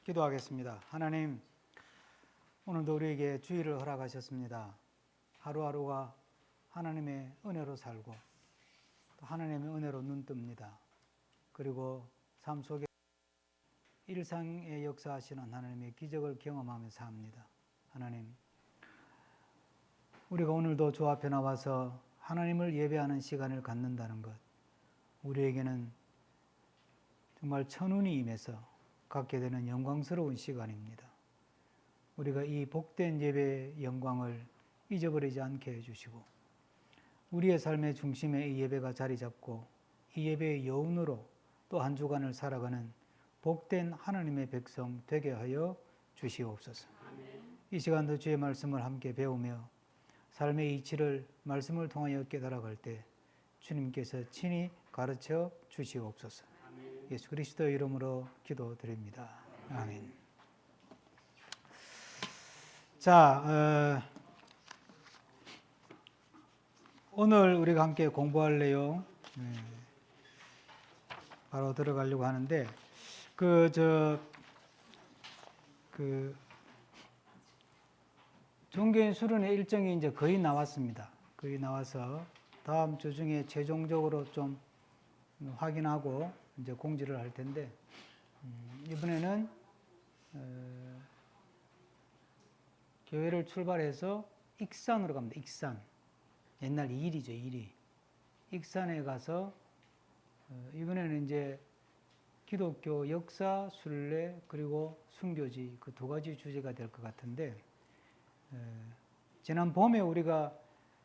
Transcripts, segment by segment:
기도하겠습니다. 하나님, 오늘도 우리에게 주의를 허락하셨습니다. 하루하루가 하나님의 은혜로 살고 또 하나님의 은혜로 눈뜹니다. 그리고 삶 속에 일상의 역사하시는 하나님의 기적을 경험하며 삽니다. 하나님, 우리가 오늘도 주 앞에 나와서 하나님을 예배하는 시간을 갖는다는 것, 우리에게는 정말 천운이 임해서 갖게 되는 영광스러운 시간입니다. 우리가 이 복된 예배의 영광을 잊어버리지 않게 해주시고 우리의 삶의 중심에 이 예배가 자리 잡고 이 예배의 여운으로 또 한 주간을 살아가는 복된 하나님의 백성 되게 하여 주시옵소서. 이 시간도 주의 말씀을 함께 배우며 삶의 이치를 말씀을 통하여 깨달아갈 때 주님께서 친히 가르쳐 주시옵소서. 예수 그리스도의 이름으로 기도드립니다. 아멘. 자, 오늘 우리가 함께 공부할 내용 바로 들어가려고 하는데 종교인 수련회 일정이 이제 거의 나왔습니다. 거의 나와서 다음 주 중에 최종적으로 좀 확인하고 이제 공지를 할 텐데 이번에는 교회를 출발해서 익산으로 갑니다. 익산. 옛날 이리죠, 이리. 익산에 가서 이번에는 이제 기독교 역사, 순례 그리고 순교지 그 두 가지 주제가 될 것 같은데 지난 봄에 우리가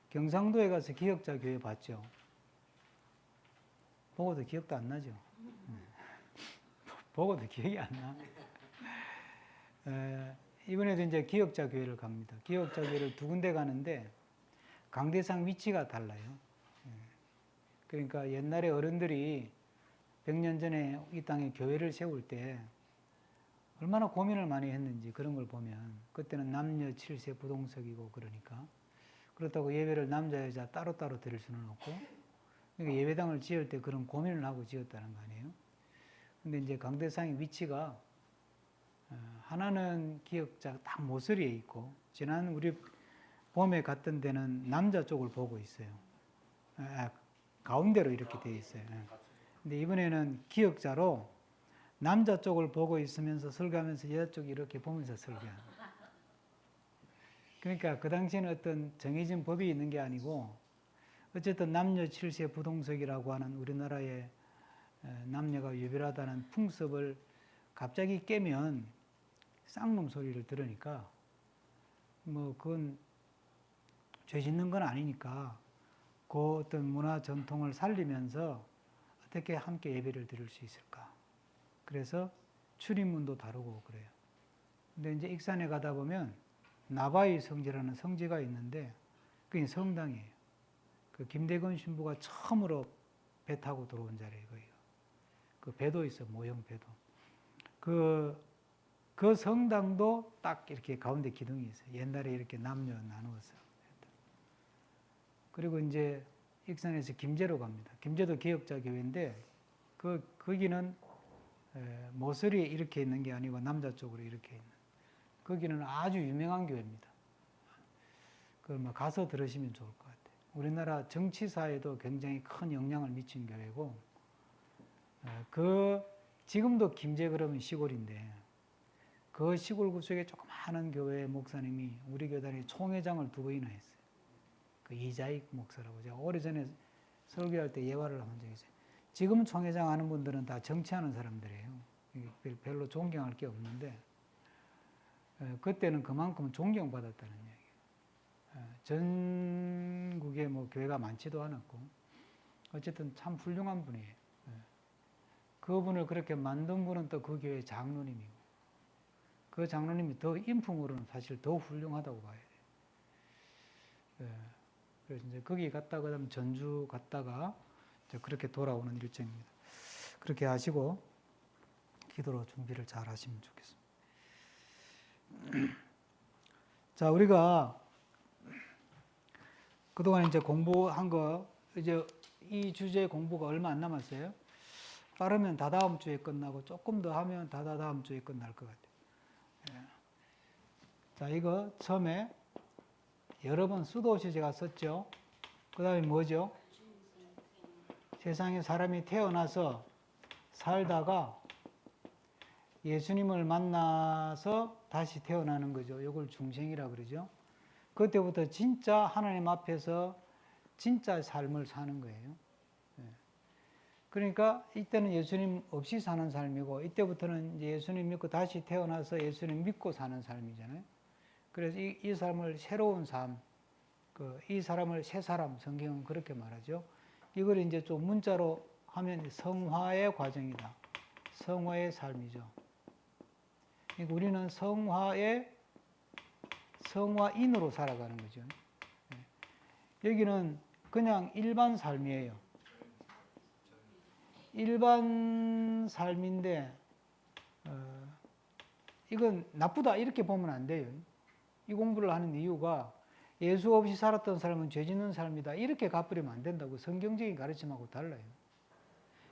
경상도에 가서 기역자 교회 봤죠. 보고도 기억도 안 나죠. 보고도 기억이 안 나. 이번에도 이제 기역자 교회를 갑니다. 기역자 교회를 두 군데 가는데 강대상 위치가 달라요. 그러니까 옛날에 어른들이 100년 전에 이 땅에 교회를 세울 때 얼마나 고민을 많이 했는지 그런 걸 보면 그때는 남녀 7세 부동석이고 그러니까 그렇다고 예배를 남자 여자 따로따로 드릴 수는 없고 그러니까 예배당을 지을 때 그런 고민을 하고 지었다는 거 아니에요. 근데 이제 강대상의 위치가 하나는 기역자 딱 모서리에 있고 지난 우리 봄에 갔던 데는 남자 쪽을 보고 있어요. 가운데로 이렇게 되어 있어요. 근데 이번에는 기역자로 남자 쪽을 보고 있으면서 설교하면서 여자 쪽이 이렇게 보면서 설교하는. 그러니까 그 당시에는 어떤 정해진 법이 있는 게 아니고 어쨌든 남녀 7세 부동석이라고 하는 우리나라의 남녀가 유별하다는 풍습을 갑자기 깨면 쌍놈 소리를 들으니까 뭐 그건 죄 짓는 건 아니니까 그 어떤 문화 전통을 살리면서 어떻게 함께 예배를 드릴 수 있을까. 그래서 출입문도 다르고 그래요. 근데 이제 익산에 가다 보면 나바이 성지라는 성지가 있는데 그게 성당이에요. 그 김대건 신부가 처음으로 배 타고 들어온 자리예요, 거기가. 그 배도 있어, 모형 배도. 그 성당도 딱 이렇게 가운데 기둥이 있어요. 옛날에 이렇게 남녀 나누어서. 그리고 이제 익산에서 김제로 갑니다. 김제도 기역자 교회인데 거기는 모서리에 이렇게 있는 게 아니고 남자 쪽으로 이렇게 있는. 거기는 아주 유명한 교회입니다. 그걸 가서 들으시면 좋을 것 같아요. 우리나라 정치사에도 굉장히 큰 영향을 미친 교회고, 지금도 김제 그러면 시골인데, 그 시골 구석에 조그마한 교회 목사님이 우리 교단에 총회장을 2번이나 했어요. 그 이자익 목사라고. 제가 오래전에 설교할 때 예화를 한 적이 있어요. 지금 총회장 하는 분들은 다 정치하는 사람들이에요. 별로 존경할 게 없는데, 그때는 그만큼 존경받았다는 이야기예요. 전국에 뭐 교회가 많지도 않았고, 어쨌든 참 훌륭한 분이에요. 그분을 그렇게 만든 분은 또 그 교회 장로님이고, 그 장로님이 더 인품으로는 사실 더 훌륭하다고 봐야 돼요. 그래서 이제 거기 갔다가 그다음 전주 갔다가 이제 그렇게 돌아오는 일정입니다. 그렇게 하시고 기도로 준비를 잘 하시면 좋겠습니다. 자, 우리가 그동안 이제 공부한 거 이제 이 주제 공부가 얼마 안 남았어요. 빠르면 다다음 주에 끝나고 조금 더 하면 다다음 주에 끝날 것 같아요. 예. 자, 이거 처음에 여러 번 수도 없이 제가 썼죠. 그 다음에 뭐죠? 세상에 사람이 태어나서 살다가 예수님을 만나서 다시 태어나는 거죠. 이걸 중생이라 그러죠. 그때부터 진짜 하나님 앞에서 진짜 삶을 사는 거예요. 그러니까 이때는 예수님 없이 사는 삶이고, 이때부터는 이제 예수님 믿고 다시 태어나서 예수님 믿고 사는 삶이잖아요. 그래서 이 삶을 새로운 삶, 이 사람을 새 사람, 성경은 그렇게 말하죠. 이걸 이제 좀 문자로 하면 성화의 과정이다. 성화의 삶이죠. 그러니까 우리는 성화인으로 살아가는 거죠. 여기는 그냥 일반 삶이에요. 일반 삶인데, 이건 나쁘다 이렇게 보면 안 돼요. 이 공부를 하는 이유가 예수 없이 살았던 삶은 죄 짓는 삶이다 이렇게 갚으려면 안 된다고. 성경적인 가르침하고 달라요.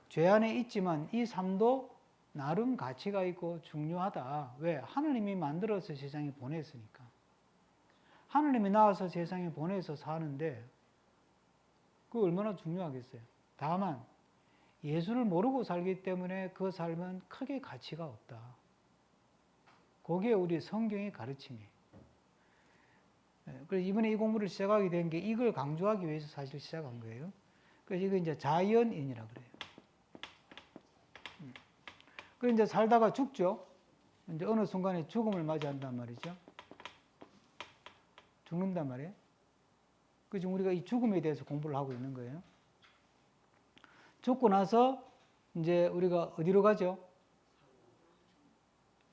죄 안에 있지만 이 삶도 나름 가치가 있고 중요하다. 왜? 하나님이 만들어서 세상에 보냈으니까. 하나님이 나와서 세상에 보내서 사는데 그거 얼마나 중요하겠어요. 다만 예수를 모르고 살기 때문에 그 삶은 크게 가치가 없다. 그게 우리 성경의 가르침이에요. 그래서 이번에 이 공부를 시작하게 된 게 이걸 강조하기 위해서 사실 시작한 거예요. 그래서 이거 이제 자연인이라 그래요. 그래서 이제 살다가 죽죠. 이제 어느 순간에 죽음을 맞이한단 말이죠. 죽는단 말이에요. 그래서 우리가 이 죽음에 대해서 공부를 하고 있는 거예요. 죽고 나서 이제 우리가 어디로 가죠?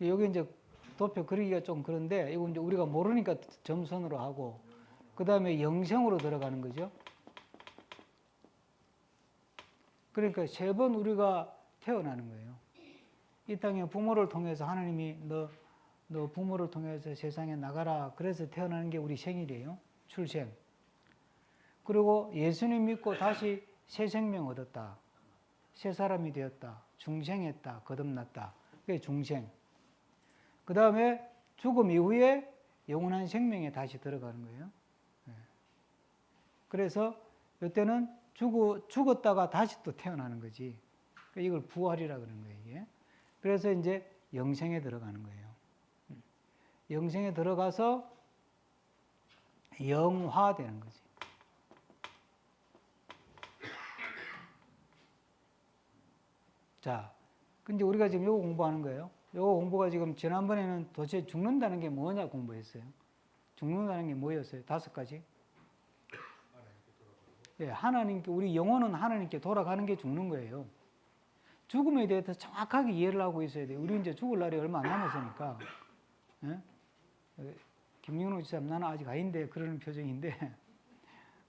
여기 이제 도표 그리기가 좀 그런데 이거 이제 우리가 모르니까 점선으로 하고, 그 다음에 영생으로 들어가는 거죠. 그러니까 3번 우리가 태어나는 거예요. 이 땅에 부모를 통해서 하나님이 너 부모를 통해서 세상에 나가라. 그래서 태어나는 게 우리 생일이에요. 출생. 그리고 예수님 믿고 다시 새 생명 얻었다. 새 사람이 되었다. 중생했다. 거듭났다. 그게 중생. 그 다음에 죽음 이후에 영원한 생명에 다시 들어가는 거예요. 그래서 이때는 죽었다가 다시 또 태어나는 거지. 이걸 부활이라 그러는 거예요, 이게. 그래서 이제 영생에 들어가는 거예요. 영생에 들어가서 영화되는 거지. 자, 근데 우리가 지금 요거 공부하는 거예요. 요거 공부가 지금 지난번에는 도대체 죽는다는 게 뭐냐 공부했어요. 죽는다는 게 뭐였어요? 5가지. 예, 하나님께, 우리 영혼은 하나님께 돌아가는 게 죽는 거예요. 죽음에 대해서 정확하게 이해를 하고 있어야 돼요. 우리 이제 죽을 날이 얼마 안 남았으니까. 예? 김영로 지사님, 나는 아직 아닌데, 그러는 표정인데.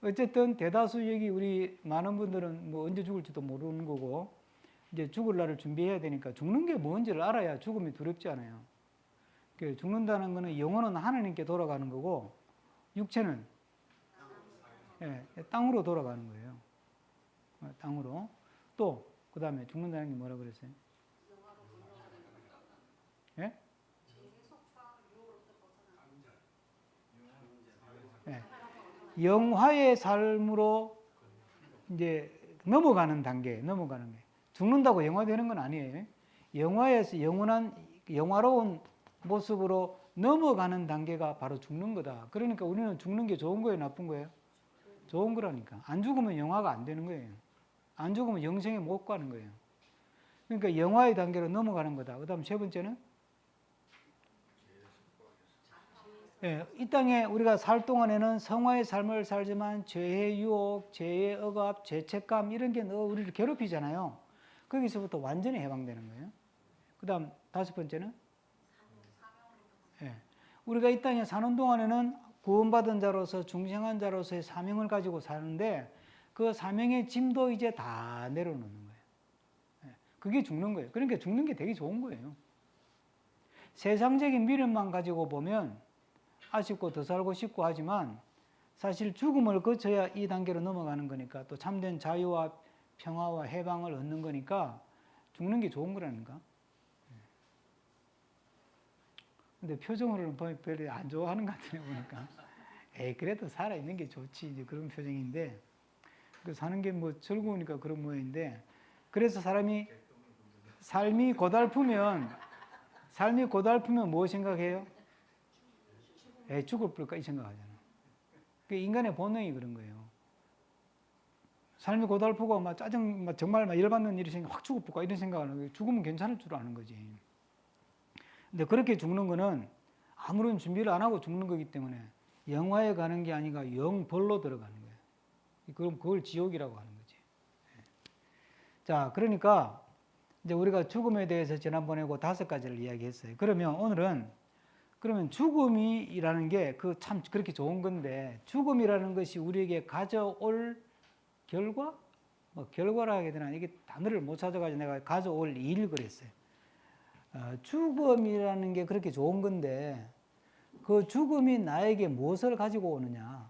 어쨌든 대다수 여기 우리 많은 분들은 뭐 언제 죽을지도 모르는 거고, 이제 죽을 날을 준비해야 되니까 죽는 게 뭔지를 알아야 죽음이 두렵지 않아요. 죽는다는 거는 영혼은 하나님께 돌아가는 거고, 육체는 땅으로 돌아가는 거예요. 땅으로. 또, 그 다음에 죽는다는 게 뭐라 그랬어요? 예? 영화의 삶으로 이제 넘어가는 단계, 넘어가는 게. 죽는다고 영화되는 건 아니에요. 영화에서 영화로운 모습으로 넘어가는 단계가 바로 죽는 거다. 그러니까 우리는 죽는 게 좋은 거예요, 나쁜 거예요? 좋은 거라니까. 안 죽으면 영화가 안 되는 거예요. 안 죽으면 영생에 못 가는 거예요. 그러니까 영화의 단계로 넘어가는 거다. 그 다음 3번째는? 이 땅에 우리가 살 동안에는 성화의 삶을 살지만 죄의 유혹, 죄의 억압, 죄책감 이런 게 우리를 괴롭히잖아요. 거기서부터 완전히 해방되는 거예요. 그 다음 5번째는? 우리가 이 땅에 사는 동안에는 구원받은 자로서 중생한 자로서의 사명을 가지고 사는데 그 사명의 짐도 이제 다 내려놓는 거예요. 그게 죽는 거예요. 그러니까 죽는 게 되게 좋은 거예요. 세상적인 미련만 가지고 보면 아쉽고 더 살고 싶고 하지만 사실 죽음을 거쳐야 이 단계로 넘어가는 거니까, 또 참된 자유와 평화와 해방을 얻는 거니까 죽는 게 좋은 거라는가? 근데 표정으로는 보면 별로 안 좋아하는 것 같아요, 보니까. 에이, 그래도 살아있는 게 좋지. 이제 그런 표정인데, 그 사는 게 뭐 즐거우니까 그런 모양인데, 그래서 삶이 고달프면 뭐 생각해요? 에이, 죽을 뻔까 이 생각하잖아. 그 인간의 본능이 그런 거예요. 삶이 고달프고 막 정말 막 열받는 일이 생겨 확 죽을 뻔까 이런 생각을 하는 거예요. 죽으면 괜찮을 줄 아는 거지. 근데 그렇게 죽는 거는 아무런 준비를 안 하고 죽는 거기 때문에 영화에 가는 게 아니라 영벌로 들어가는 거예요. 그럼 그걸 지옥이라고 하는 거지. 자, 그러니까 이제 우리가 죽음에 대해서 지난번에 그 5가지를 이야기했어요. 그러면 오늘은 죽음이라는 게 그 참 그렇게 좋은 건데 죽음이라는 것이 우리에게 가져올 결과? 뭐 결과라 하게 되나 이게 단어를 못 찾아가지고 내가 가져올 일 그랬어요. 죽음이라는 게 그렇게 좋은 건데 그 죽음이 나에게 무엇을 가지고 오느냐.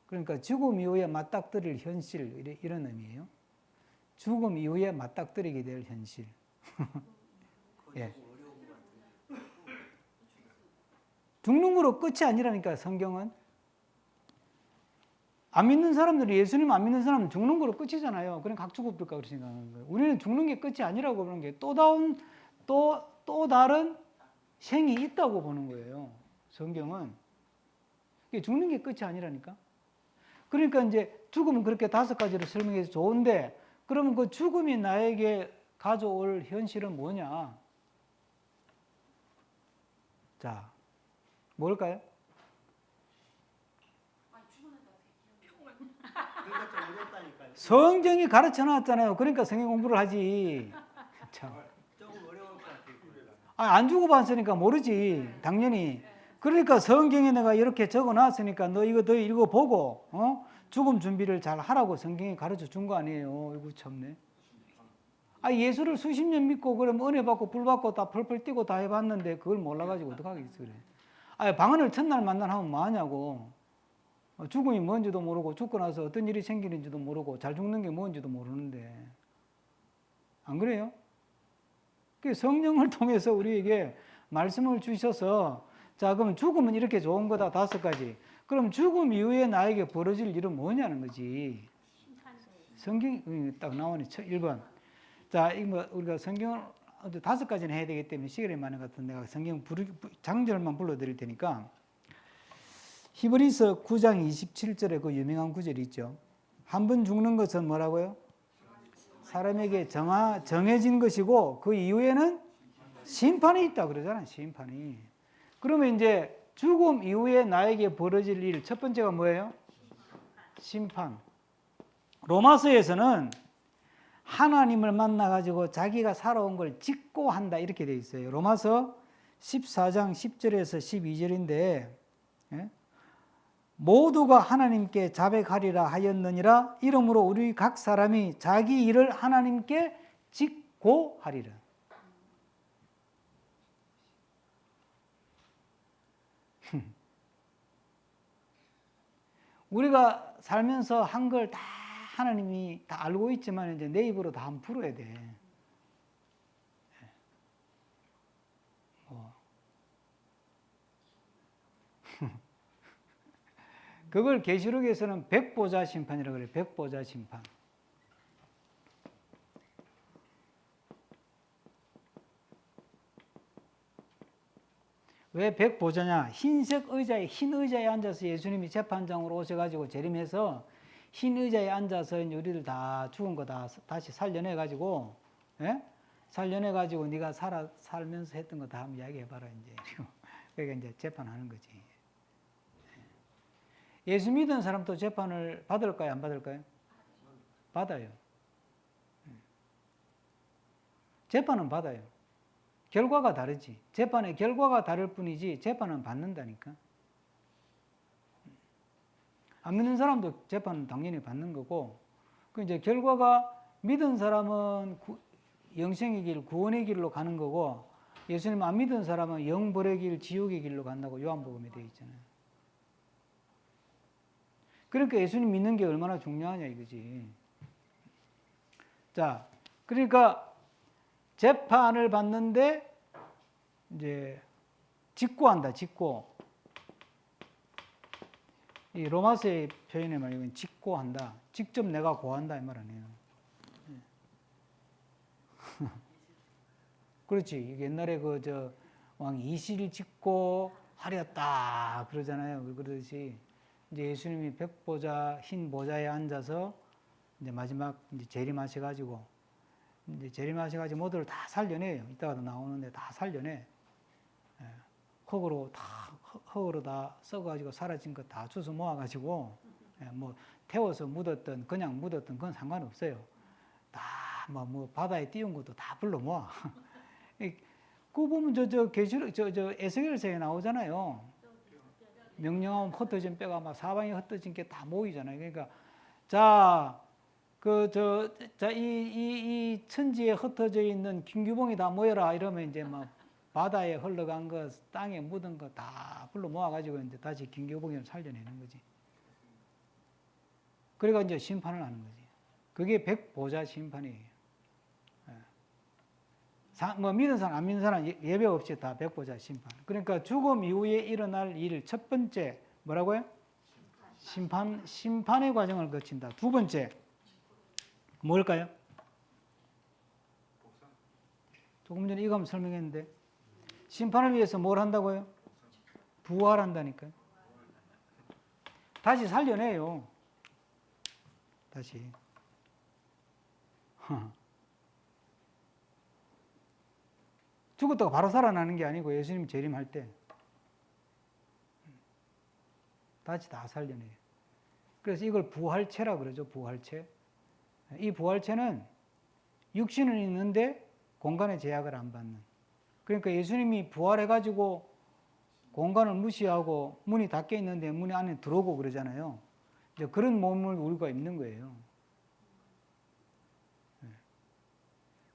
그러니까 죽음 이후에 맞닥뜨릴 현실 이런 의미예요. 죽음 이후에 맞닥뜨리게 될 현실. 예. 죽는 거로 끝이 아니라니까 성경은. 안 믿는 사람들이 예수님 안 믿는 사람은 죽는 거로 끝이잖아요. 그럼 각 죽을까 그렇게 생각하는 거예요. 우리는 죽는 게 끝이 아니라고 보는 게 또 다른 생이 있다고 보는 거예요. 성경은. 죽는 게 끝이 아니라니까. 그러니까 이제 죽음은 그렇게 5가지로 설명해서 좋은데 그러면 그 죽음이 나에게 가져올 현실은 뭐냐? 자, 뭘까요? 성경이 가르쳐 놨잖아요. 그러니까 성경 공부를 하지. 참. 안 죽어봤으니까 모르지. 당연히. 그러니까 성경에 내가 이렇게 적어 놨으니까 너 이거 더 읽어보고 죽음 준비를 잘 하라고 성경이 가르쳐 준 거 아니에요. 이거 참네. 예수를 수십 년 믿고 그럼 은혜 받고 불 받고 다 펄펄 뛰고 다 해봤는데 그걸 몰라가지고 어떡하겠어 그래. 방언을 첫날 만나면 뭐하냐고. 죽음이 뭔지도 모르고 죽고 나서 어떤 일이 생기는지도 모르고 잘 죽는 게 뭔지도 모르는데 안 그래요? 성령을 통해서 우리에게 말씀을 주셔서 자 그럼 죽음은 이렇게 좋은 거다 5가지. 그럼 죽음 이후에 나에게 벌어질 일은 뭐냐는 거지. 성경이 딱 나오네. 1번. 자, 이거 우리가 성경을 5가지는 해야 되기 때문에 시간이 많은 것 같은데 내가 성경 장절만 불러드릴 테니까 히브리서 9장 27절에 그 유명한 구절이 있죠. 한 번 죽는 것은 뭐라고요? 사람에게 정해진 것이고 그 이후에는 심판이 있다 그러잖아요. 심판이. 그러면 이제 죽음 이후에 나에게 벌어질 일 첫 번째가 뭐예요? 심판. 로마서에서는 하나님을 만나가지고 자기가 살아온 걸 직고한다 이렇게 되어 있어요. 로마서 14장 10절에서 12절인데 모두가 하나님께 자백하리라 하였느니라 이러므로 우리 각 사람이 자기 일을 하나님께 직고하리라. 우리가 살면서 한 걸 다 하나님이 다 알고 있지만 이제 내 입으로 다 한번 풀어야 돼. 그걸 계시록에서는 백보자 심판이라고 그래요. 백보자 심판. 왜 백보자냐? 흰색 의자에 흰 의자에 앉아서 예수님이 재판장으로 오셔가지고 재림해서 흰 의자에 앉아서 우리들 다 죽은 거 다 다시 살려내가지고 살려내가지고 네가 살면서 했던 거 다 한번 이야기해봐라 이제. 그러니까 이제 재판하는 거지. 예수 믿은 사람도 재판을 받을까요? 안 받을까요? 받아요. 재판은 받아요. 결과가 다르지. 재판의 결과가 다를 뿐이지 재판은 받는다니까. 안 믿는 사람도 재판은 당연히 받는 거고, 그 이제 결과가 믿은 사람은 영생의 길, 구원의 길로 가는 거고, 예수님 안 믿은 사람은 영벌의 길, 지옥의 길로 간다고 요한복음에 되어 있잖아요. 그러니까 예수님 믿는 게 얼마나 중요하냐 이거지. 자, 그러니까 재판을 받는데 이제 직고한다. 직고. 이 로마서의 표현에 말하면 직고한다. 직접 내가 고한다 이 말 아니에요. 그렇지. 옛날에 그 왕 이실 직고 하렸다 그러잖아요. 그러듯이 이제 예수님이 백보자 흰 보좌에 앉아서 이제 마지막 이제 재림하셔가지고 이제 재림하셔가지고 모두를 다 살려내요. 이따가도 나오는데 다 살려내. 흙으로 다 썩어가지고 사라진 거 다 주워 모아가지고 뭐 태워서 묻었던 그냥 묻었던 그건 상관없어요. 다 뭐 바다에 띄운 것도 다 불러 모아. 그거 보면 저 에스겔서에 나오잖아요. 명령하면 흩어진 뼈가 막 사방에 흩어진 게 다 모이잖아요. 그러니까 이 천지에 흩어져 있는 김규봉이 다 모여라 이러면 이제 막 바다에 흘러간 거, 땅에 묻은 거 다 불러 모아가지고 이제 다시 김규봉을 살려내는 거지. 그러니까 이제 심판을 하는 거지. 그게 백보자 심판이에요. 뭐 믿는 사람, 안 믿는 사람 예배 없이 다 백보자 심판. 그러니까 죽음 이후에 일어날 일 첫 번째 뭐라고요? 심판의 과정을 거친다. 두 번째 뭘까요? 조금 전에 이거 한번 설명했는데 심판을 위해서 뭘 한다고요? 부활한다니까요. 다시 살려내요. 다시. 죽었다가 바로 살아나는 게 아니고 예수님 재림할 때 다시 다 살려내요. 그래서 이걸 부활체라 그러죠. 부활체. 이 부활체는 육신은 있는데 공간의 제약을 안 받는. 그러니까 예수님이 부활해가지고 공간을 무시하고 문이 닫혀 있는데 문이 안에 들어오고 그러잖아요. 이제 그런 몸을 우리가 입는 거예요.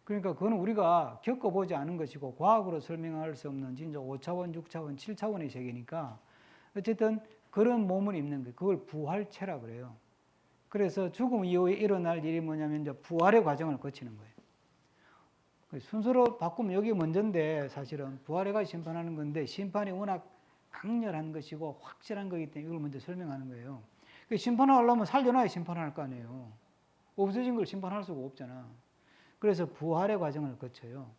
그러니까 그건 우리가 겪어보지 않은 것이고 과학으로 설명할 수 없는 진짜 5차원, 6차원, 7차원의 세계니까 어쨌든 그런 몸을 입는 거예요. 그걸 부활체라 그래요. 그래서 죽음 이후에 일어날 일이 뭐냐면 이제 부활의 과정을 거치는 거예요. 순서로 바꾸면 여기 먼저인데 사실은 부활해가 심판하는 건데 심판이 워낙 강렬한 것이고 확실한 거기 때문에 이걸 먼저 설명하는 거예요. 심판하려면 살려놔야 심판할 거 아니에요. 없어진 걸 심판할 수가 없잖아. 그래서 부활의 과정을 거쳐요.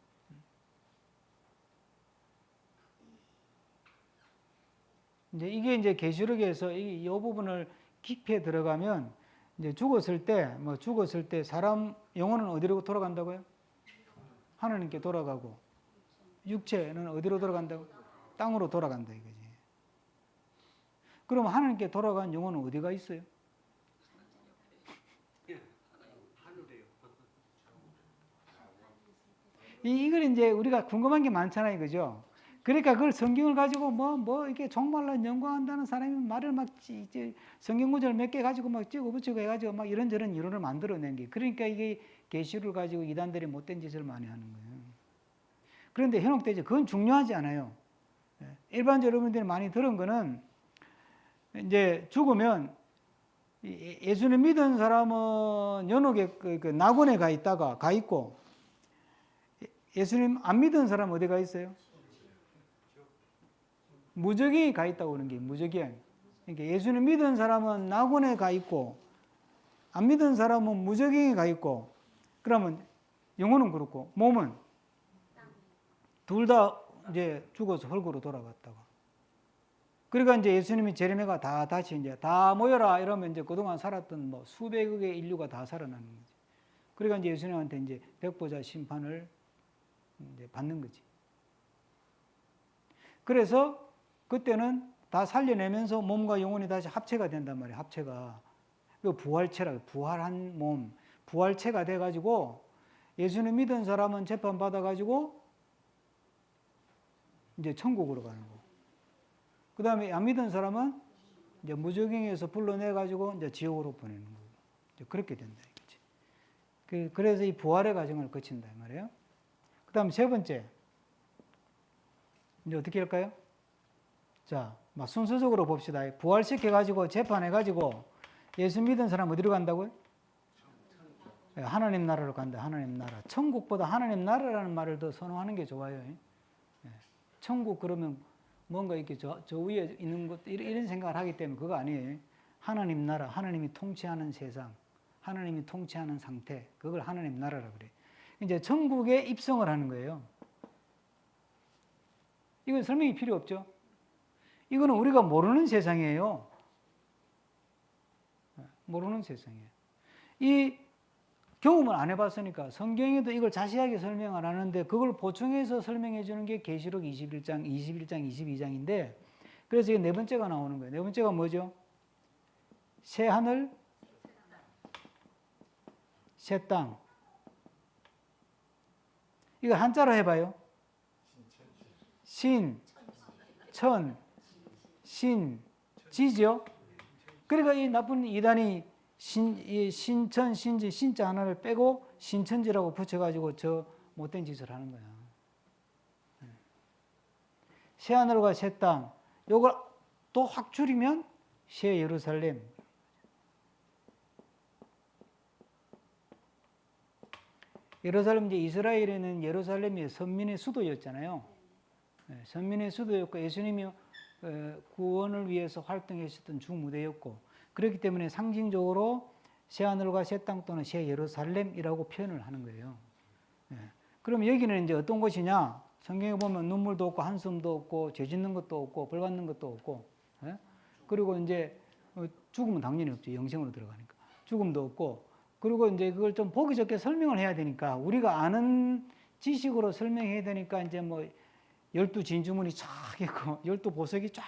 이게 이제 계시록에서 이 부분을 깊이 들어가면 이제 죽었을 때 사람 영혼은 어디로 돌아간다고요? 하나님께 돌아가고 육체는 어디로 돌아간다고? 땅으로 돌아간다 이거지. 그럼 하나님께 돌아간 영혼은 어디가 있어요? 이걸 이제 우리가 궁금한 게 많잖아요, 그죠? 그러니까 그걸 성경을 가지고 이렇게 종말론 연구한다는 사람이 말을 막 성경 구절 몇 개 가지고 막 찍어 붙이고 해가지고 막 이런저런 이론을 만들어낸 게. 그러니까 이게 계시를 가지고 이단들이 못된 짓을 많이 하는 거예요. 그런데 현혹되죠. 그건 중요하지 않아요. 일반적으로 여러분들이 많이 들은 거는 이제 죽으면 예수님 믿은 사람은 연옥에 그 낙원에 가 있고 예수님 안 믿은 사람 어디 가 있어요? 무적이 가 있다고 그러는 게 무적이. 그러니까 예수님 믿은 사람은 낙원에 가 있고 안 믿은 사람은 무적이 가 있고 그러면 영혼은 그렇고 몸은 둘 다 이제 죽어서 흙으로 돌아갔다고. 그러니까 이제 예수님이 재림해가 다 다시 이제 다 모여라 이러면 이제 그동안 살았던 뭐 수백억의 인류가 다 살아나는 거지. 그러니까 이제 예수님한테 이제 백보자 심판을 이제 받는 거지. 그래서 그때는 다 살려내면서 몸과 영혼이 다시 합체가 된단 말이에요. 합체가. 부활체라, 부활한 몸, 부활체가 돼가지고 예수님 믿은 사람은 재판 받아가지고 이제 천국으로 가는 거고. 그 다음에 안 믿은 사람은 이제 무적행에서 불러내가지고 이제 지옥으로 보내는 거고. 이제 그렇게 된다 이거지. 그래서 이 부활의 과정을 거친다 이 말이에요. 그 다음 세 번째. 이제 어떻게 할까요? 자, 막 순서적으로 봅시다. 부활시켜가지고 재판해가지고 예수 믿은 사람 어디로 간다고요? 하나님 나라로 간다. 하나님 나라. 천국보다 하나님 나라라는 말을 더 선호하는 게 좋아요. 천국 그러면 뭔가 이렇게 저 위에 있는 것 이런 생각을 하기 때문에 그거 아니에요. 하나님 나라, 하나님이 통치하는 세상, 하나님이 통치하는 상태, 그걸 하나님 나라라 그래. 이제 천국에 입성을 하는 거예요. 이건 설명이 필요 없죠. 이거는 우리가 모르는 세상이에요. 모르는 세상이에요. 이 경험을 안 해봤으니까 성경에도 이걸 자세하게 설명 안 하는데 그걸 보충해서 설명해 주는 게 계시록 21장, 22장인데 그래서 이게 네 번째가 나오는 거예요. 네 번째가 뭐죠? 새 하늘, 새 땅. 이거 한자로 해봐요. 신, 천, 신, 지죠? 그러니까 이 나쁜 이단이 신천, 신지, 신자 하나를 빼고 신천지라고 붙여가지고 저 못된 짓을 하는 거야. 새 하늘과 새 땅, 요걸 또 확 줄이면 새 예루살렘. 예루살렘, 이제 이스라엘에는 예루살렘이 선민의 수도였잖아요. 선민의 수도였고 예수님이 구원을 위해서 활동하셨던 주무대였고 그렇기 때문에 상징적으로 새하늘과 새 땅 또는 새 예루살렘이라고 표현을 하는 거예요. 그럼 여기는 이제 어떤 곳이냐? 성경에 보면 눈물도 없고 한숨도 없고 죄 짓는 것도 없고 벌 받는 것도 없고 그리고 이제 죽음은 당연히 없죠. 영생으로 들어가니까. 죽음도 없고 그리고 이제 그걸 좀 보기 좋게 설명을 해야 되니까 우리가 아는 지식으로 설명해야 되니까 이제 뭐 12진주문이 쫙 있고 12보석이 쫙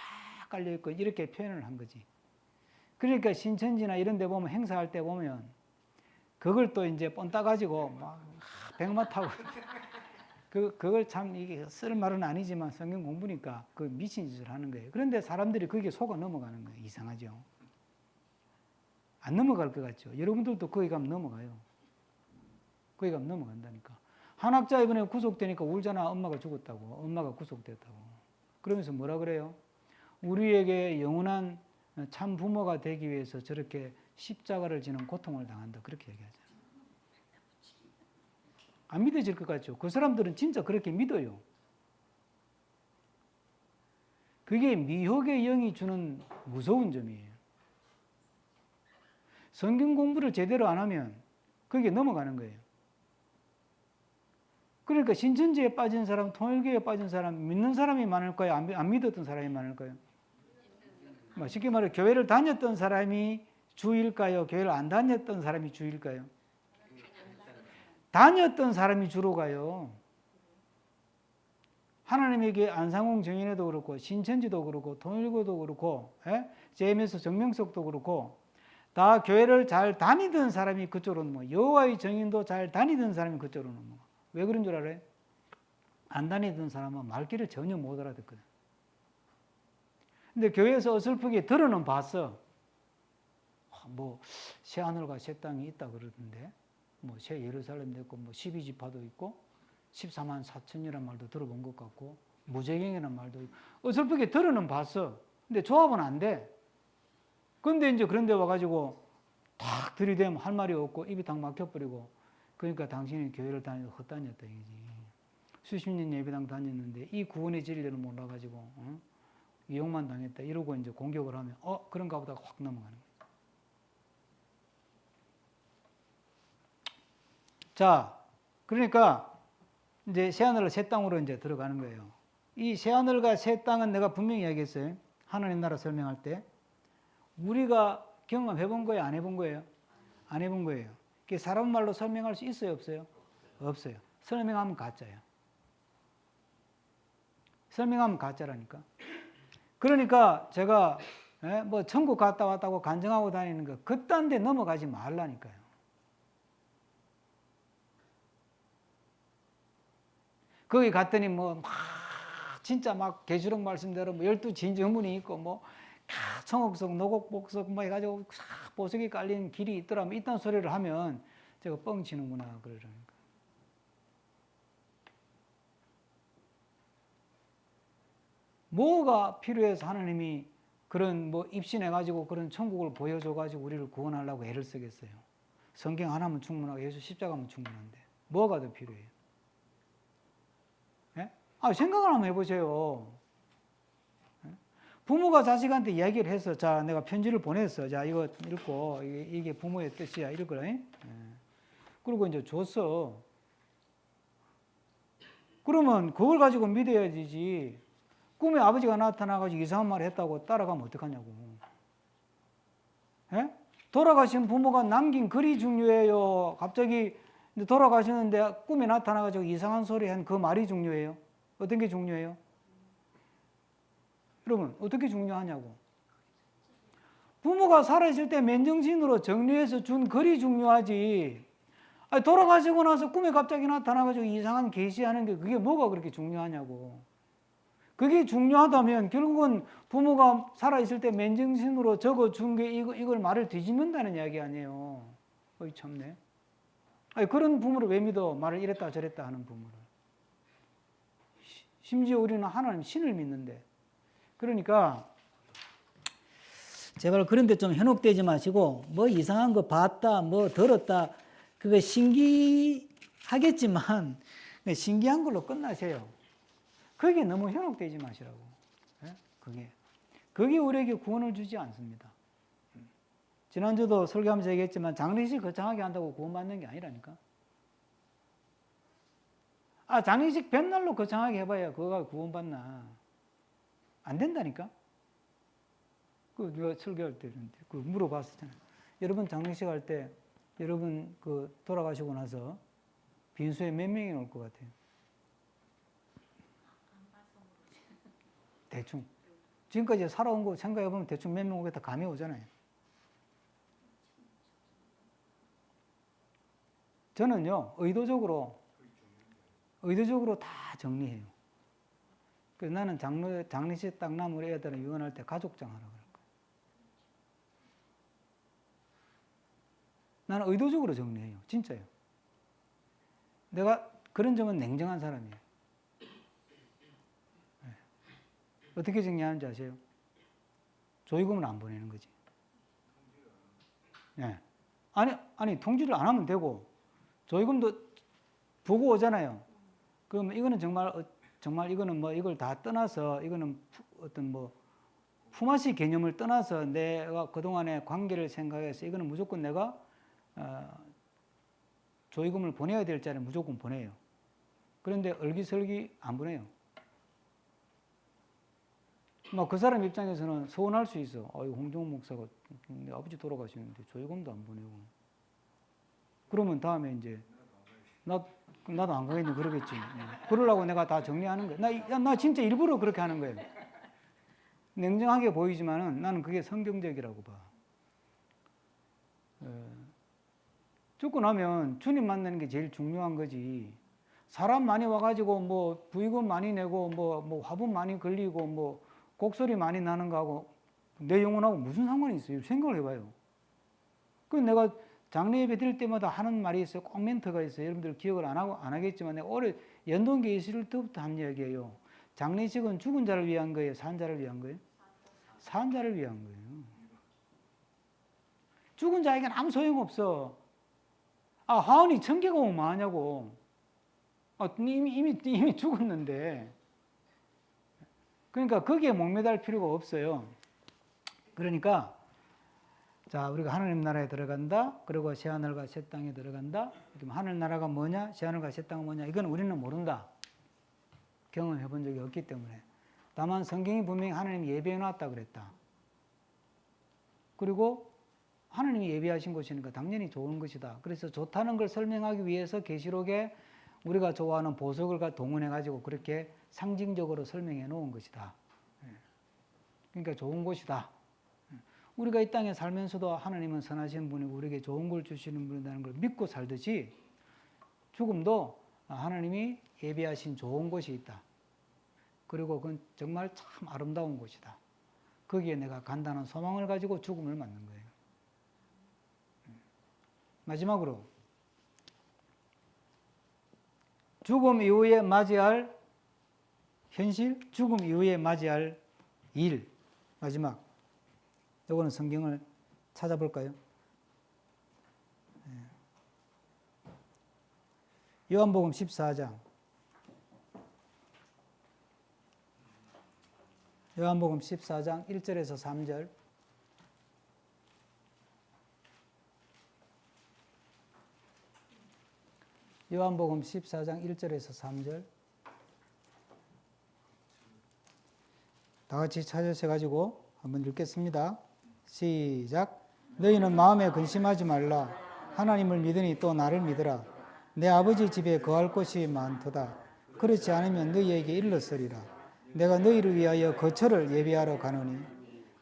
깔려 있고 이렇게 표현을 한 거지. 그러니까 신천지나 이런 데 보면 행사할 때 보면 그걸 또 이제 뻔 따가지고 막 백마 타고 그걸 참 이게 쓸 말은 아니지만 성경 공부니까 그 미친 짓을 하는 거예요. 그런데 사람들이 거기에 속아 넘어가는 거예요. 이상하죠. 안 넘어갈 것 같죠. 여러분들도 거기 가면 넘어가요. 거기 가면 넘어간다니까. 한 학자 이번에 구속되니까 울잖아. 엄마가 죽었다고. 엄마가 구속됐다고. 그러면서 뭐라 그래요? 우리에게 영원한 참 부모가 되기 위해서 저렇게 십자가를 지는 고통을 당한다. 그렇게 얘기하죠. 안 믿어질 것 같죠? 그 사람들은 진짜 그렇게 믿어요. 그게 미혹의 영이 주는 무서운 점이에요. 성경 공부를 제대로 안 하면 그게 넘어가는 거예요. 그러니까 신천지에 빠진 사람, 통일교에 빠진 사람, 믿는 사람이 많을까요? 안 믿었던 사람이 많을까요? 쉽게 말해 교회를 다녔던 사람이 주일까요? 교회를 안 다녔던 사람이 주일까요? 다녔던 사람이 주로 가요. 하나님에게 안상홍 정인회도 그렇고 신천지도 그렇고 통일교도 그렇고 JMS 정명석도 그렇고 다 교회를 잘 다니던 사람이 그쪽으로 넘어가. 여호와의 정인도 잘 다니던 사람이 그쪽으로 넘어가. 왜 그런 줄 알아요? 안 다니던 사람은 말귀를 전혀 못 알아듣거든. 근데 교회에서 어설프게 들어는 봤어. 뭐 새 하늘과 새 땅이 있다 그러던데 뭐 새 예루살렘도 있고 뭐 12지파도 있고 14만 4천이라는 말도 들어본 것 같고 무제경이라는 말도 있고 어설프게 들어는 봤어. 근데 조합은 안 돼. 근데 이제 그런 데 와가지고 탁 들이대면 할 말이 없고 입이 탁 막혀버리고 그러니까 당신이 교회를 다니도 헛다녔다 이거지. 수십 년 예배당 다녔는데 이 구원의 진리를 몰라가지고 이용만 당했다 이러고 이제 공격을 하면 그런가 보다 확 넘어가는 거예요. 자, 그러니까 이제 새하늘과 새 땅으로 이제 들어가는 거예요. 이 새하늘과 새 땅은 내가 분명히 이야기했어요. 하나님 나라 설명할 때 우리가 경험해 본 거예요, 안 해본 거예요? 안 해본 거예요. 그게 사람 말로 설명할 수 있어요, 없어요? 없어요. 설명하면 가짜예요. 설명하면 가짜라니까. 그러니까 제가 뭐 천국 갔다 왔다고 간증하고 다니는 거 그딴 데 넘어가지 말라니까요. 거기 갔더니 뭐 진짜 막 계시록 말씀대로 12진주문이 있고 뭐 청옥석, 노곡복석 뭐 해가지고 보석이 깔린 길이 있더라면 이딴 소리를 하면 제가 뻥치는구나 그러니까. 뭐가 필요해서 하나님이 그런 뭐 입신해가지고 그런 천국을 보여줘가지고 우리를 구원하려고 애를 쓰겠어요. 성경 하나면 충분하고 예수 십자가면 충분한데 뭐가 더 필요해요? 예? 생각을 한번 해보세요. 예? 부모가 자식한테 이야기를 해서 자 내가 편지를 보냈어. 자 이거 읽고 이게 부모의 뜻이야. 이럴 거라. 예? 그리고 이제 줬어. 그러면 그걸 가지고 믿어야 되지. 꿈에 아버지가 나타나가지고 이상한 말 했다고 따라가면 어떡하냐고. 예? 돌아가신 부모가 남긴 글이 중요해요. 갑자기 돌아가시는데 꿈에 나타나가지고 이상한 소리 한 그 말이 중요해요. 어떤 게 중요해요? 여러분, 어떻게 중요하냐고. 부모가 살아있을 때 맨정신으로 정리해서 준 글이 중요하지. 돌아가시고 나서 꿈에 갑자기 나타나가지고 이상한 계시하는 게 그게 뭐가 그렇게 중요하냐고. 그게 중요하다면 결국은 부모가 살아있을 때 맨정신으로 적어준 게 이걸 말을 뒤집는다는 이야기 아니에요. 어이 참네. 그런 부모를 왜 믿어? 말을 이랬다 저랬다 하는 부모를. 심지어 우리는 하나님 신을 믿는데. 그러니까 제발 그런 데 좀 현혹되지 마시고 뭐 이상한 거 봤다 뭐 들었다 그거 신기하겠지만 신기한 걸로 끝나세요. 그게 너무 현혹되지 마시라고. 그게 우리에게 구원을 주지 않습니다. 지난주도 설교하면서 얘기했지만 장례식 거창하게 한다고 구원받는 게 아니라니까. 장례식 뱃날로 거창하게 해봐야 그거가 구원받나. 안 된다니까. 내가 설교할 때 물어봤었잖아요. 여러분 장례식 할 때 여러분 돌아가시고 나서 빈소에 몇 명이 올 것 같아요? 대충. 지금까지 살아온 거 생각해보면 대충 몇 명 오겠다 감이 오잖아요. 저는요, 의도적으로 다 정리해요. 그래서 나는 장례식 딱 남은 애들은 유언할 때 가족장 하라고 그럴 거예요. 나는 의도적으로 정리해요. 진짜요. 내가 그런 점은 냉정한 사람이에요. 어떻게 정리하는지 아세요? 조의금을 안 보내는 거지. 네. 아니 통지를 안 하면 되고 조의금도 보고 오잖아요. 그러면 이거는 정말 이거는 뭐 이걸 다 떠나서 이거는 어떤 뭐 품앗이 개념을 떠나서 내가 그동안의 관계를 생각해서 이거는 무조건 내가 조의금을 보내야 될 자리는 무조건 보내요. 그런데 얼기설기 안 보내요. 그 사람 입장에서는 서운할 수 있어. 홍정훈 목사가 내 아버지 돌아가시는데 조의금도 안 보내고. 그러면 다음에 이제 나도 안 가겠네 그러겠지. 그러려고 내가 다 정리하는 거야. 나 진짜 일부러 그렇게 하는 거예요. 냉정하게 보이지만은 나는 그게 성경적이라고 봐. 죽고 나면 주님 만나는 게 제일 중요한 거지. 사람 많이 와가지고 뭐 부의금 많이 내고 뭐 화분 많이 걸리고 뭐 곡소리 많이 나는 거하고 내 영혼하고 무슨 상관이 있어요? 생각을 해봐요. 그래서 내가 장례 예배 드릴 때마다 하는 말이 있어요. 꼭 멘트가 있어요. 여러분들 기억을 안 하겠지만 내가 올해 연동계 있을 때부터 한 이야기예요. 장례식은 죽은 자를 위한 거예요? 산 자를 위한 거예요? 산 자를 위한 거예요. 죽은 자에게는 아무 소용없어. 하원이 천개가 오면 뭐하냐고. 이미 죽었는데. 그러니까 거기에 목매달 필요가 없어요. 그러니까 자 우리가 하나님 나라에 들어간다. 그리고 새하늘과 새 땅에 들어간다. 하늘 나라가 뭐냐? 새하늘과 새 땅은 뭐냐? 이건 우리는 모른다. 경험해 본 적이 없기 때문에. 다만 성경이 분명히 하나님이 예배해 놨다 그랬다. 그리고 하나님이 예배하신 곳이니까 당연히 좋은 것이다. 그래서 좋다는 걸 설명하기 위해서 계시록에 우리가 좋아하는 보석을 동원해 가지고 그렇게 상징적으로 설명해 놓은 것이다. 그러니까 좋은 곳이다. 우리가 이 땅에 살면서도 하나님은 선하신 분이고 우리에게 좋은 걸 주시는 분이라는 걸 믿고 살듯이 죽음도 하나님이 예비하신 좋은 곳이 있다. 그리고 그건 정말 참 아름다운 곳이다. 거기에 내가 간다는 소망을 가지고 죽음을 맞는 거예요. 마지막으로 죽음 이후에 맞이할 현실, 죽음 이후에 맞이할 일. 마지막. 이거는 성경을 찾아볼까요? 네. 요한복음 14장. 요한복음 14장 1절에서 3절. 요한복음 14장 1절에서 3절. 다 같이 찾으셔가지고 한번 읽겠습니다. 시작. 너희는 마음에 근심하지 말라. 하나님을 믿으니 또 나를 믿으라. 내 아버지 집에 거할 곳이 많도다. 그렇지 않으면 너희에게 일렀으리라. 내가 너희를 위하여 거처를 예비하러 가노니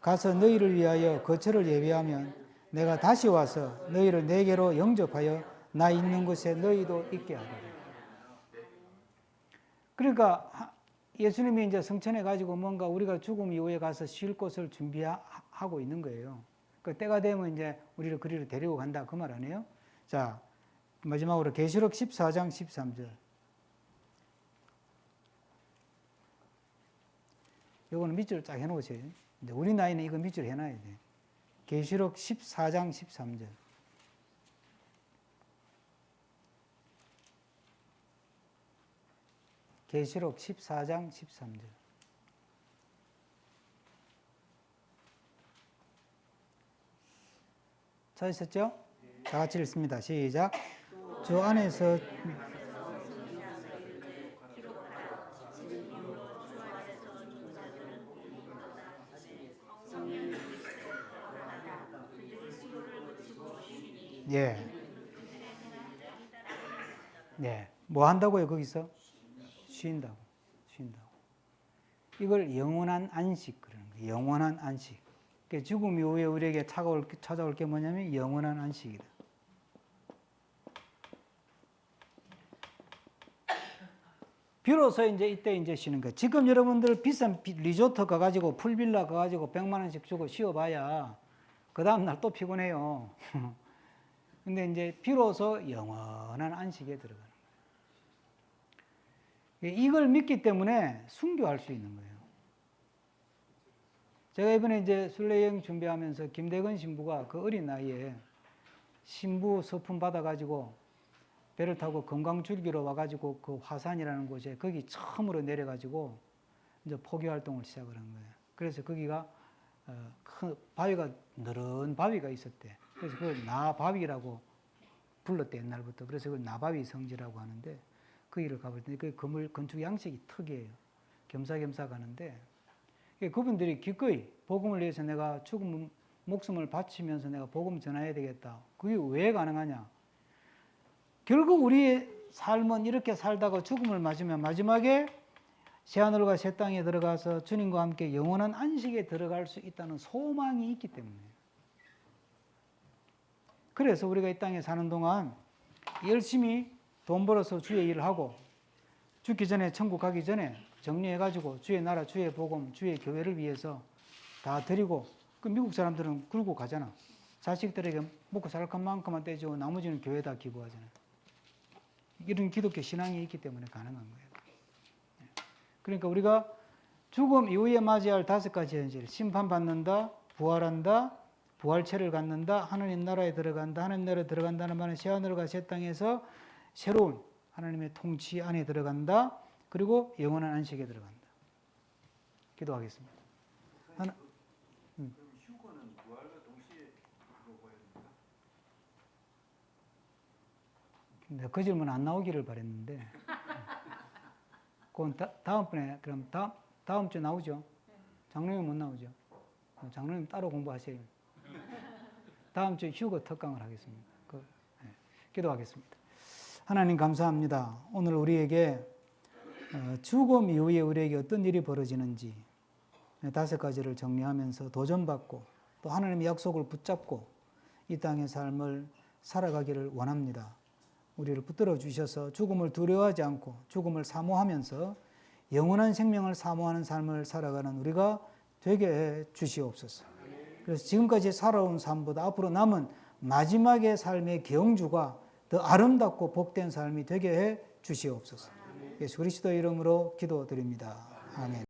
가서 너희를 위하여 거처를 예비하면 내가 다시 와서 너희를 내게로 영접하여 나 있는 곳에 너희도 있게 하리라. 그러니까 예수님이 이제 성천에 가지고 뭔가 우리가 죽음 이후에 가서 쉴 곳을 준비하고 있는 거예요. 그 때가 되면 이제 우리를 그리로 데리고 간다 그 말 아니에요? 자, 마지막으로 계시록 14장 13절. 요거는 밑줄 쫙 해놓으세요. 이제 우리 나이는 이거 밑줄 해놔야 돼. 계시록 14장 13절. 계시록 14장 13절. 찾으셨죠? 다 같이 읽습니다. 시작. 주 안에서 예. 네. 뭐 한다고요, 거기서? 쉰다고. 이걸 영원한 안식 그러는 거예요. 영원한 안식. 그러니까 죽음 이후에 우리에게 찾아올 게 뭐냐면 영원한 안식이다. 비로소 이제 이때 이제 쉬는 거예요. 지금 여러분들 비싼 리조트 가가지고 풀빌라 가가지고 100만 원씩 주고 쉬어봐야 그 다음날 또 피곤해요. 근데 이제 비로소 영원한 안식에 들어가는 거예요. 이걸 믿기 때문에 순교할 수 있는 거예요. 제가 이번에 이제 순례여행 준비하면서 김대건 신부가 그 어린 나이에 신부 서품 받아가지고 배를 타고 금강줄기로 와가지고 그 화산이라는 곳에 거기 처음으로 내려가지고 이제 포교 활동을 시작을 한 거예요. 그래서 거기가 큰 바위가 너른 바위가 있었대. 그래서 그걸 나바위라고 불렀대 옛날부터. 그래서 그걸 나바위 성지라고 하는데 거기를 가볼 때 그 건물 건축 양식이 특이해요. 겸사겸사 가는데 그분들이 기꺼이 복음을 위해서 내가 죽음 목숨을 바치면서 내가 복음 전해야 되겠다. 그게 왜 가능하냐? 결국 우리의 삶은 이렇게 살다가 죽음을 맞으면 마지막에 새하늘과 새 땅에 들어가서 주님과 함께 영원한 안식에 들어갈 수 있다는 소망이 있기 때문에. 그래서 우리가 이 땅에 사는 동안 열심히 돈 벌어서 주의 일을 하고 죽기 전에 천국 가기 전에 정리해가지고 주의 나라, 주의 복음, 주의 교회를 위해서 다 드리고 그 미국 사람들은 굴고 가잖아. 자식들에게 먹고 살 것만큼만 떼주고 나머지는 교회에다 기부하잖아. 이런 기독교 신앙이 있기 때문에 가능한 거예요. 그러니까 우리가 죽음 이후에 맞이할 5가지 현실, 심판받는다, 부활한다, 부활체를 갖는다, 하나님 나라에 들어간다. 하나님 나라에 들어간다는 말은 새하늘과 새 땅에서 새로운 하나님의 통치 안에 들어간다. 그리고 영원한 안식에 들어간다. 기도하겠습니다. 하나, 그럼 휴거는 부활과 동시에 이루어져야 됩니까? 그 질문 안 나오기를 바랬는데 그건 다음번에 그럼 다음 주에 나오죠? 장로님 못 나오죠? 장로님 따로 공부하세요. 다음 주에 휴거 특강을 하겠습니다. 기도하겠습니다. 하나님 감사합니다. 오늘 우리에게 죽음 이후에 우리에게 어떤 일이 벌어지는지 5가지를 정리하면서 도전받고 또 하나님의 약속을 붙잡고 이 땅의 삶을 살아가기를 원합니다. 우리를 붙들어 주셔서 죽음을 두려워하지 않고 죽음을 사모하면서 영원한 생명을 사모하는 삶을 살아가는 우리가 되게 해 주시옵소서. 그래서 지금까지 살아온 삶보다 앞으로 남은 마지막의 삶의 경주가 더 아름답고 복된 삶이 되게 해 주시옵소서. 예수 그리스도의 이름으로 기도드립니다. 아멘.